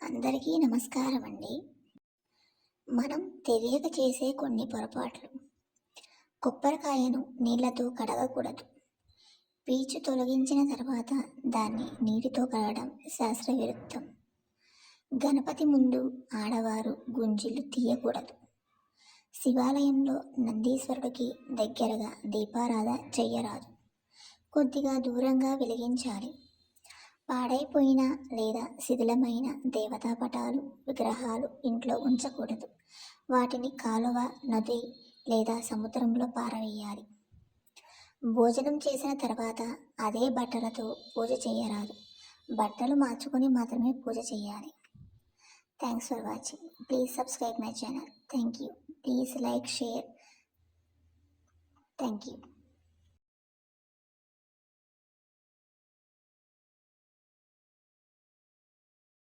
అందరికీ నమస్కారం అండి. మనం తెలియక చేసే కొన్ని పొరపాట్లు. కొబ్బరికాయను నీళ్లతో కడగకూడదు. పీచు తొలగించిన తర్వాత దాన్ని నీటితో కడగడం శాస్త్రవిరుద్ధం. గణపతి ముందు ఆడవారు గుంజీలు తీయకూడదు. శివాలయంలో నందీశ్వరుడికి దగ్గరగా దీపారాధన చెయ్యరాదు. కొద్దిగా దూరంగా వెలిగించాలి. పాడైపోయిన లేదా శిథిలమైన దేవతాపటాలు, విగ్రహాలు ఇంట్లో ఉంచకూడదు. వాటిని కాలువ, నది లేదా సముద్రంలో పారవేయాలి. భోజనం చేసిన తర్వాత అదే బట్టలతో పూజ చేయరాదు. బట్టలు మార్చుకొని మాత్రమే పూజ చేయాలి. Thanks for watching. Please subscribe my channel. Thank you. Please like, share. Thank you.